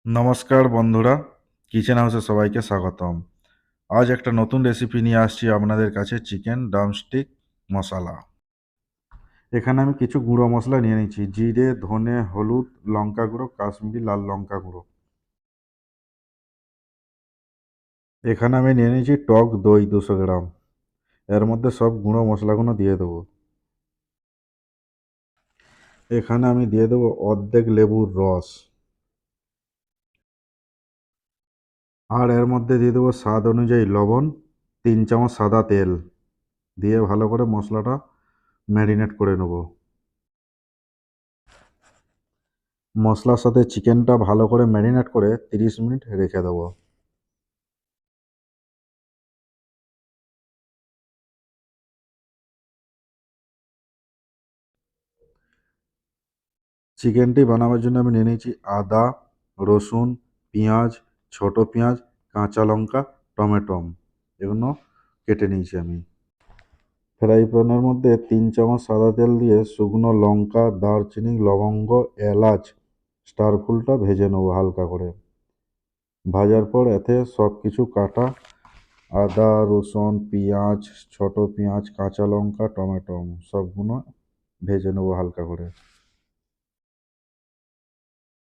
নমস্কার বন্ধুরা, কিচেন হাউসে সবাইকে স্বাগতম। আজ একটা নতুন রেসিপি নিয়ে আসছি আপনাদের কাছে, চিকেন ড্রামস্টিক মশলা। এখানে আমি কিছু গুঁড়ো মশলা নিয়ে নিচ্ছি: জিরে, ধনে, হলুদ, লঙ্কা গুঁড়ো, কাশ্মীরি লাল লঙ্কা গুঁড়ো। এখানে আমি নিয়ে নিয়েছি টক দই 200 গ্রাম। এর মধ্যে সব গুঁড়ো মশলাগুলো দিয়ে দেবো। এখানে আমি দিয়ে দেবো অর্ধেক লেবুর রস। আর এর মধ্যে দিয়ে দেবো স্বাদ অনুযায়ী লবণ, 3 চামচ সাদা তেল দিয়ে ভালো করে মশলাটা ম্যারিনেট করে নেবো। মশলার সাথে চিকেনটা ভালো করে ম্যারিনেট করে 30 মিনিট রেখে দেবো। চিকেনটি বানাবার জন্য আমি নিয়ে নিয়েছি আদা, রসুন, পেঁয়াজ, ছোট পেঁয়াজ, কাঁচা লঙ্কা, টমেটো। এগুলো কেটে নিয়েছি আমি। ফ্রাই প্যানের মধ্যে 3 চামচ সাদা তেল দিয়ে শুকনো লঙ্কা, দারচিনি, লবঙ্গ, এলাচ, স্টার ফুলটা ভেজে নেবো হালকা করে। ভাজার পর এতে সব কিছু কাটা আদা, রসুন, পেঁয়াজ, ছোট পেঁয়াজ, কাঁচা লঙ্কা, টমেটো সবগুলো ভেজে নেবো হালকা করে।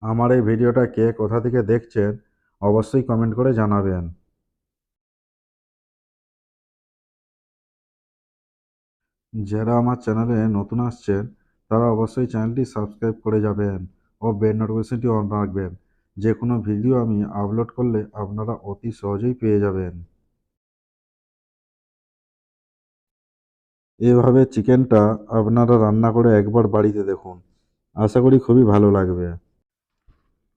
আমার এই ভিডিওটা কে কোথা থেকে দেখছেন অবশ্যই কমেন্ট করে জানাবেন। যারা আমার চ্যানেলে নতুন আসছেন তারা অবশ্যই চ্যানেলটি সাবস্ক্রাইব করে যাবেন ও বেল নোটিফিকেশনটি অন রাখবেন। যে কোনো ভিডিও আমি আপলোড করলে আপনারা অতি সহজেই পেয়ে যাবেন। এভাবে চিকেনটা আপনারা রান্না করে একবার বাড়িতে দেখুন, আশা করি খুবই ভালো লাগবে।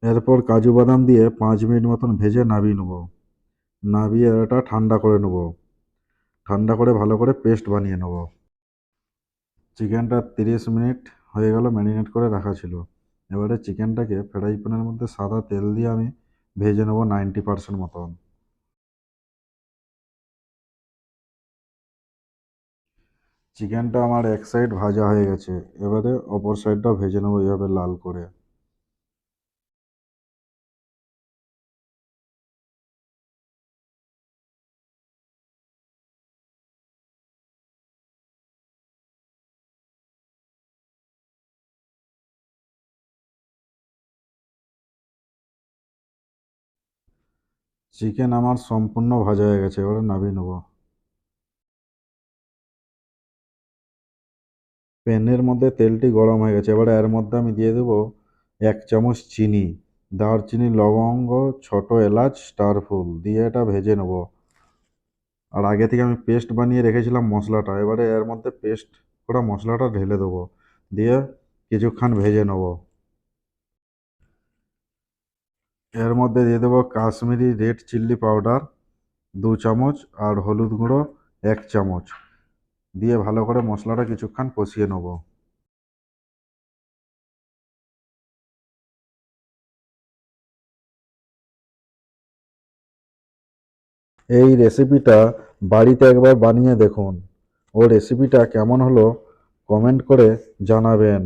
এরপর কাজু বাদাম দিয়ে 5 মিনিট মতন ভেজে নামিয়ে নেবো। নামিয়ে এটা ঠান্ডা করে নেবো। ঠান্ডা করে ভালো করে পেস্ট বানিয়ে নেবো। চিকেনটা 30 মিনিট হয়ে গেল ম্যারিনেট করে রাখা ছিল। এবারে চিকেনটাকে ফ্রাই প্যানের মধ্যে সাদা তেল দিয়ে আমি ভেজে নেবো 90% মতন। চিকেনটা আমার এক সাইড ভাজা হয়ে গেছে, এবারে অপর সাইডটাও ভেজে নেবো এইভাবে লাল করে। চিকেন আমার সম্পূর্ণ ভাজা হয়ে গেছে, এবারে নামিয়ে নেবো। প্যানের মধ্যে তেলটি গরম হয়ে গেছে, এবারে এর মধ্যে আমি দিয়ে দেবো 1 চামচ চিনি, দারচিনি, লবঙ্গ, ছোট এলাচ, স্টার ফুল দিয়ে এটা ভেজে নেবো। আর আগে থেকে আমি পেস্ট বানিয়ে রেখেছিলাম মশলাটা, এবারে এর মধ্যে পেস্ট করা মশলাটা ঢেলে দেবো, দিয়ে কিছুক্ষণ ভেজে নেবো। এর মধ্যে দিয়ে দেবো কাশ্মীরি রেড চিল্লি পাউডার 2 চামচ আর হলুদ গুঁড়ো 1 চামচ দিয়ে ভালো করে মশলাটা কিছুক্ষণ কষিয়ে নেবো। এই রেসিপিটা বাড়িতে একবার বানিয়ে দেখুন ও রেসিপিটা কেমন হলো কমেন্ট করে জানাবেন।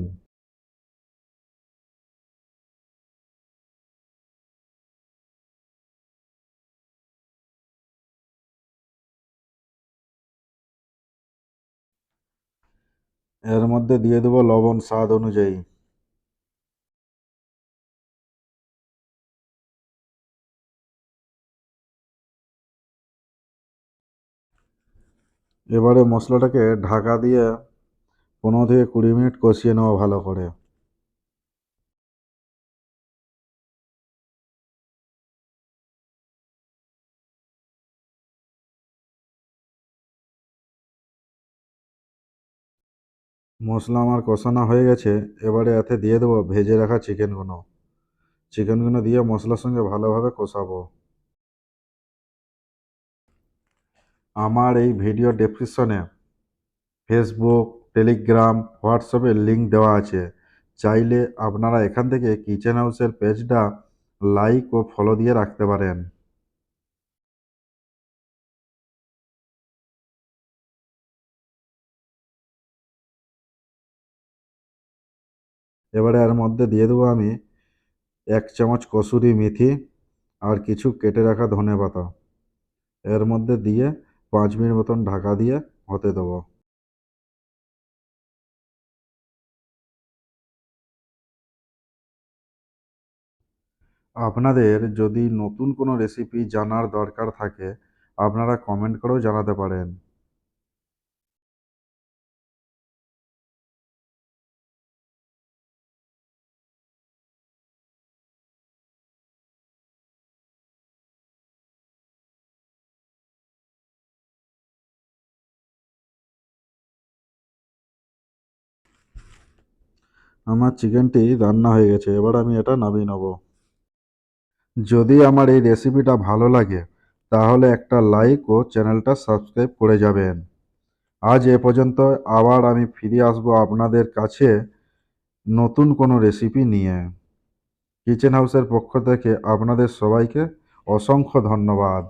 এর মধ্যে দিয়ে দেবো লবণ স্বাদ অনুযায়ী। এবারে মশলাটাকে ঢাকা দিয়ে 15 থেকে 20 মিনিট কষিয়ে নেওয়া ভালো করে। মশলা আমার কষানো হয়ে গেছে, এবারে এতে দিয়ে দেবো ভেজে রাখা চিকেনগুলো। চিকেনগুলো দিয়ে মশলার সঙ্গে ভালোভাবে কষাবো। আমার এই ভিডিও ডেসক্রিপশনে ফেসবুক, টেলিগ্রাম, হোয়াটসঅ্যাপের লিঙ্ক দেওয়া আছে। চাইলে আপনারা এখান থেকে কিচেন হাউসের পেজটা লাইক ও ফলো দিয়ে রাখতে পারেন। এবারে এর মধ্যে দিয়ে দেবো আমি 1 চামচ কসুরি মেথি আর কিছু কেটে রাখা ধনেপাতা এর মধ্যে দিয়ে 5 মিনিট মতন ঢাকা দিয়ে হতে দেবো। আপনাদের যদি নতুন কোনো রেসিপি জানার দরকার থাকে আপনারা কমেন্ট করেও জানাতে পারেন। আমার চিকেনটি রান্না হয়ে গেছে, এবার আমি এটা নামিয়ে নেব। যদি আমার এই রেসিপিটা ভালো লাগে তাহলে একটা লাইক ও চ্যানেলটা সাবস্ক্রাইব করে যাবেন। আজ এ পর্যন্ত, আবার আমি ফিরে আসবো আপনাদের কাছে নতুন কোনো রেসিপি নিয়ে। কিচেন হাউসের পক্ষ থেকে আপনাদের সবাইকে অসংখ্য ধন্যবাদ।